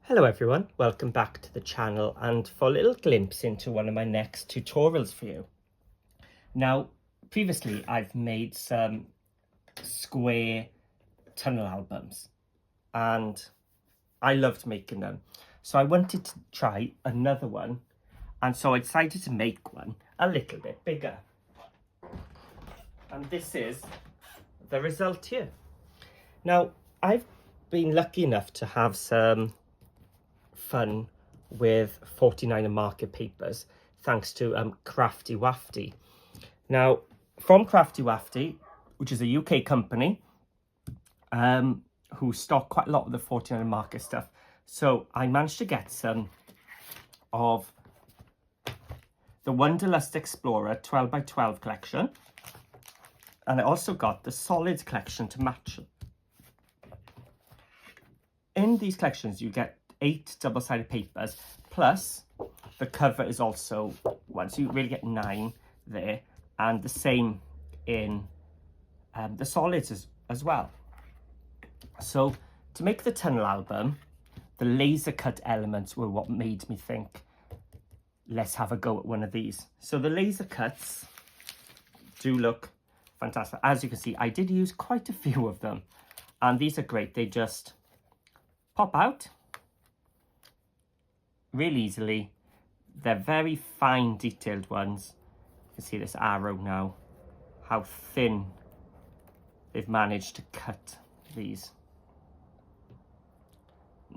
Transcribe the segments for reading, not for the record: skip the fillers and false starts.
Hello everyone, welcome back to the channel and for a little glimpse into one of my next tutorials for you. Now, previously I've made some square tunnel albums and I loved making them. So I wanted to try another one, and so I decided to make one a little bit bigger. And this is the result here. Now, I've been lucky enough to have some fun with 49er market papers thanks to Craftywafty. Now, from Craftywafty, which is a UK company who stock quite a lot of the 49er market stuff, so I managed to get some of the Wanderlust Explorer 12x12 collection, and I also got the solids collection to match. In these collections you get 8 double-sided papers, plus the cover is also one, so you really get 9 there, and the same in the solids as well. So to make the tunnel album, the laser cut elements were what made me think, let's have a go at one of these. So the laser cuts do look fantastic. As you can see, I did use quite a few of them, and these are great. They just pop out really easily. They're very fine detailed ones. You can see this arrow now, how thin they've managed to cut these.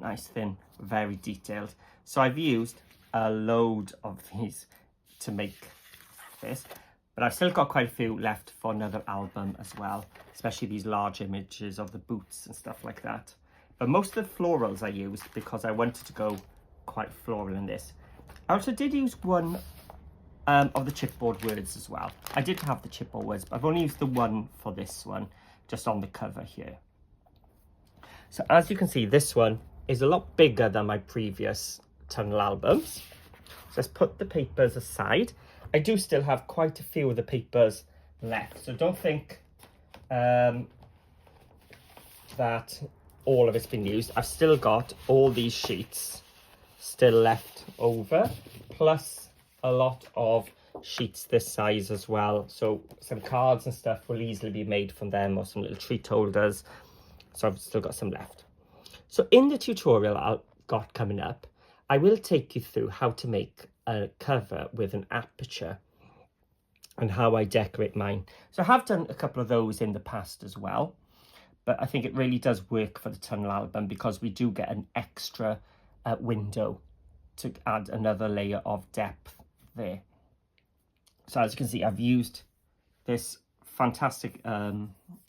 Nice thin, very detailed. So I've used a load of these to make this, but I've still got quite a few left for another album as well, especially these large images of the boots and stuff like that. But most of the florals I used because I wanted to go quite floral in this. I also did use one of the chipboard words as well. I did have the chipboard words, but I've only used the one for this one, just on the cover here. So as you can see, this one is a lot bigger than my previous tunnel albums. So let's put the papers aside. I do still have quite a few of the papers left, so don't think that all of it's been used. I've still got all these sheets still left over, plus a lot of sheets this size as well, so some cards and stuff will easily be made from them, or some little treat holders, so I've still got some left. So in the tutorial I've got coming up, I will take you through how to make a cover with an aperture and how I decorate mine. So I have done a couple of those in the past as well, but I think it really does work for the tunnel album because we do get an extra window to add another layer of depth there. So as you can see, I've used this fantastic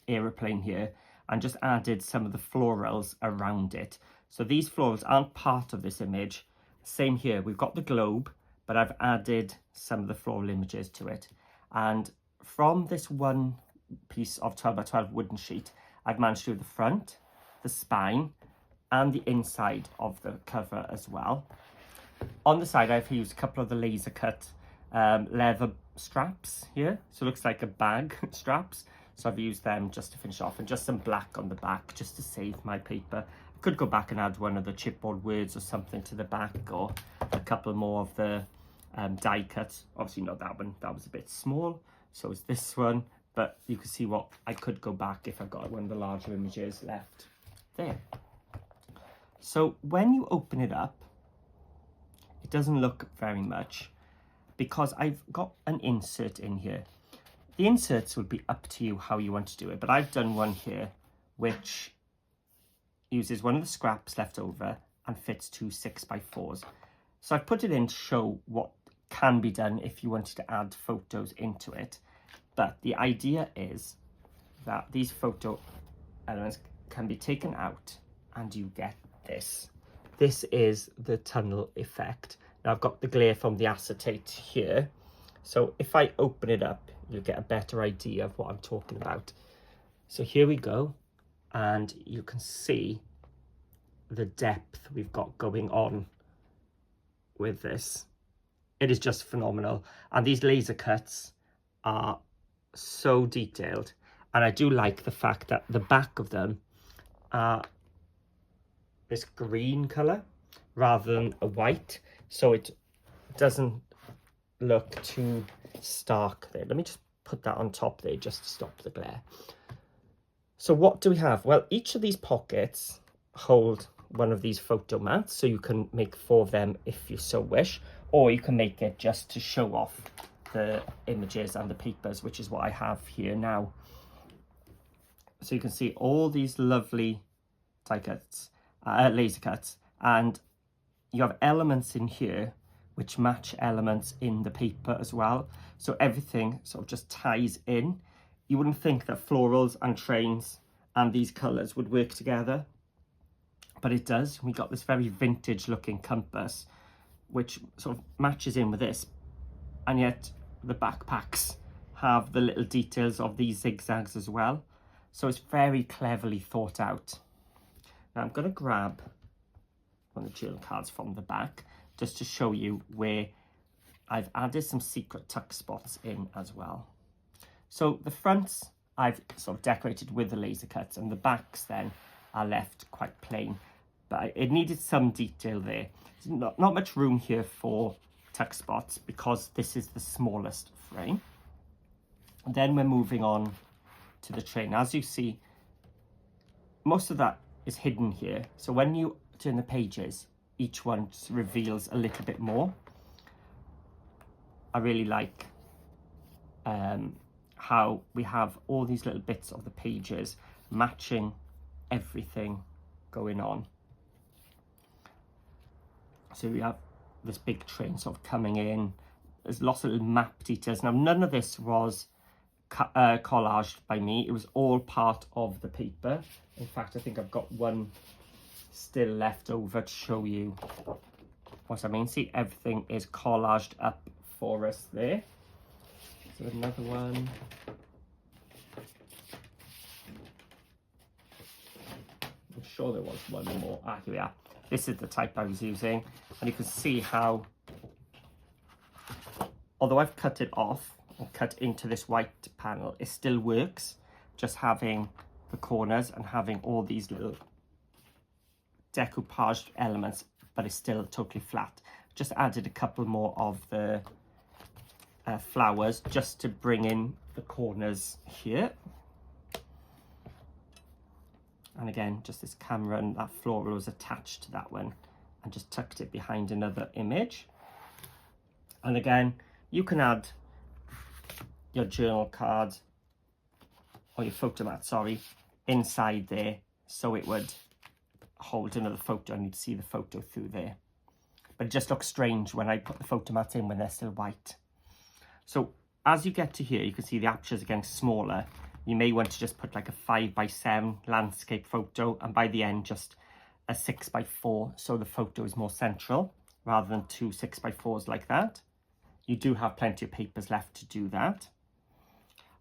aeroplane here and just added some of the florals around it. So these florals aren't part of this image. Same here, we've got the globe, but I've added some of the floral images to it. And from this one piece of 12x12 wooden sheet, I've managed to do the front, the spine, and the inside of the cover as well. On the side, I've used a couple of the laser cut leather straps here. So it looks like a bag straps. So I've used them just to finish off, and just some black on the back just to save my paper. I could go back and add one of the chipboard words or something to the back, or a couple more of the die cuts. Obviously not that one, that was a bit small. So is this one, but you can see what I could go back if I've got one of the larger images left there. So when you open it up, it doesn't look very much because I've got an insert in here. The inserts would be up to you how you want to do it, but I've done one here which uses one of the scraps left over and fits 2 6x4s. So I've put it in to show what can be done if you wanted to add photos into it. But the idea is that these photo elements can be taken out and you get this. This is the tunnel effect. Now I've got the glare from the acetate here. So if I open it up, you'll get a better idea of what I'm talking about. So here we go. And you can see the depth we've got going on with this. It is just phenomenal. And these laser cuts are so detailed. And I do like the fact that the back of them are this green colour. rather than a white, so it doesn't look too stark there. Let me just put that on top there just to stop the glare. So what do we have? Well, each of these pockets hold one of these photo mats, so you can make 4 of them if you so wish, or you can make it just to show off the images and the papers, which is what I have here now. So you can see all these lovely die cuts, laser cuts, and you have elements in here which match elements in the paper as well. So everything sort of just ties in. You wouldn't think that florals and trains and these colours would work together, but it does. We got this very vintage looking compass, which sort of matches in with this, and yet the backpacks have the little details of these zigzags as well. So it's very cleverly thought out. Now I'm going to grab one of the journal cards from the back just to show you where I've added some secret tuck spots in as well. So the fronts I've sort of decorated with the laser cuts, and the backs then are left quite plain, but it needed some detail there. There's not much room here for tuck spots because this is the smallest frame. And then we're moving on to the train. As you see, most of that is hidden here, so when you turn the pages, each one just reveals a little bit more. I really like how we have all these little bits of the pages matching everything going on. So we have this big train sort of coming in. There's lots of little map details. Now, none of this was collaged by me. It was all part of the paper. In fact, I think I've got one still left over to show you what I mean. See, everything is collaged up for us there. So another one. I'm sure there was one more. Ah, here we are. This is the type I was using, and you can see how, although I've cut it off and cut into this white panel, it still works, just having the corners and having all these little decoupage elements, but it's still totally flat. Just added a couple more of the flowers just to bring in the corners here. And again, just this camera and that floral was attached to that one, and just tucked it behind another image. And again, you can add your journal card, or your photo mat, sorry, inside there, so it would hold another photo and you'd see the photo through there. But it just looks strange when I put the photo mat in when they're still white. So as you get to here, you can see the apertures are getting smaller. You may want to just put like a 5x7 landscape photo, and by the end just a 6x4, so the photo is more central rather than 2 6x4s like that. You do have plenty of papers left to do that.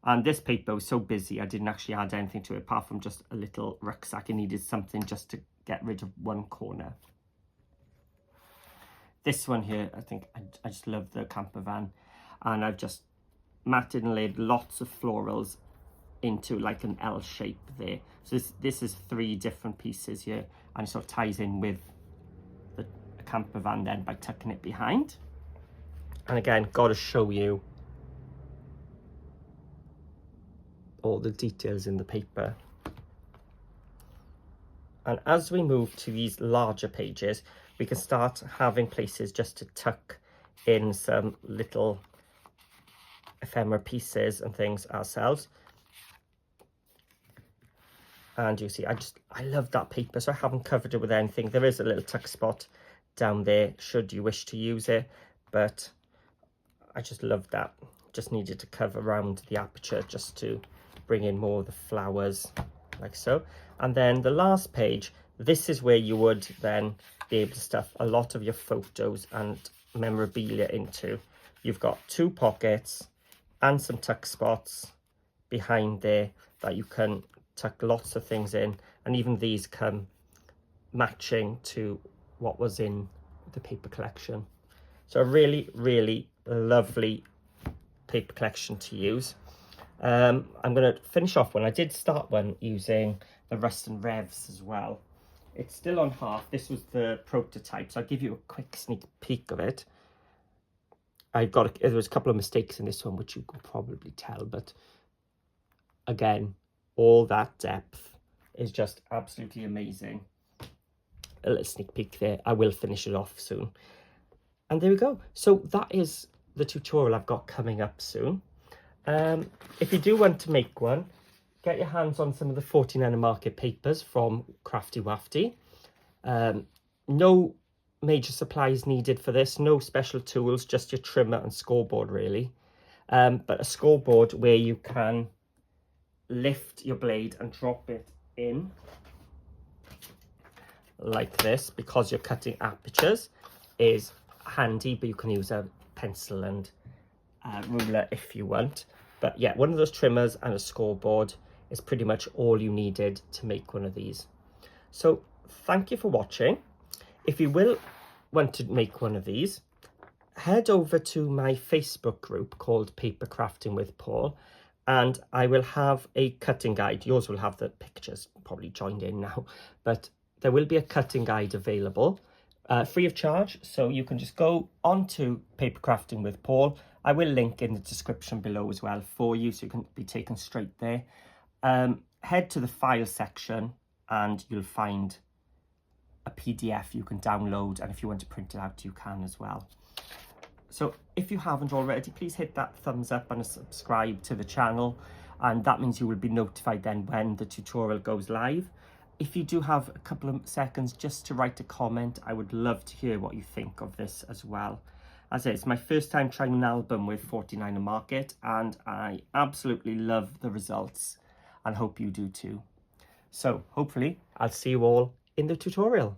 And this paper was so busy, I didn't actually add anything to it apart from just a little rucksack. It needed something just to get rid of one corner. This one here, I think I just love the camper van, and I've just matted and laid lots of florals into like an L shape there. So this is 3 different pieces here, and it sort of ties in with the camper van then by tucking it behind. And again, got to show you all the details in the paper. And as we move to these larger pages, we can start having places just to tuck in some little ephemera pieces and things ourselves. And you see, I love that paper, so I haven't covered it with anything. There is a little tuck spot down there should you wish to use it, but I just love that. Just needed to cover around the aperture just to bring in more of the flowers, like so. And then the last page, this is where you would then be able to stuff a lot of your photos and memorabilia into. You've got 2 pockets and some tuck spots behind there that you can tuck lots of things in, and even these come matching to what was in the paper collection. So a really, really lovely paper collection to use. I'm going to finish off one. I did start one using the Rust and Revs as well. It's still on half. This was the prototype, so I'll give you a quick sneak peek of it. There was a couple of mistakes in this one, which you can probably tell, but again, all that depth is just absolutely amazing. A little sneak peek there. I will finish it off soon. And there we go. So that is the tutorial I've got coming up soon. If you do want to make one, get your hands on some of the 49er market papers from Craftywafty. No major supplies needed for this, no special tools, just your trimmer and scoreboard really. But a scoreboard where you can lift your blade and drop it in like this, because you're cutting apertures, is handy, but you can use a pencil and ruler if you want. But yeah, one of those trimmers and a scoreboard is pretty much all you needed to make one of these. So thank you for watching. If you will want to make one of these, head over to my Facebook group called Paper Crafting with Paul, and I will have a cutting guide. Yours will have the pictures probably joined in now, but there will be a cutting guide available free of charge, so you can just go on to Paper Crafting with Paul. I will link in the description below as well for you, so you can be taken straight there. Head to the file section and you'll find a PDF you can download, and if you want to print it out you can as well. So if you haven't already, please hit that thumbs up and subscribe to the channel, and that means you will be notified then when the tutorial goes live. If you do have a couple of seconds just to write a comment, I would love to hear what you think of this as well. As I say, it's my first time trying an album with 49er market, and I absolutely love the results and hope you do too. So hopefully I'll see you all in the tutorial.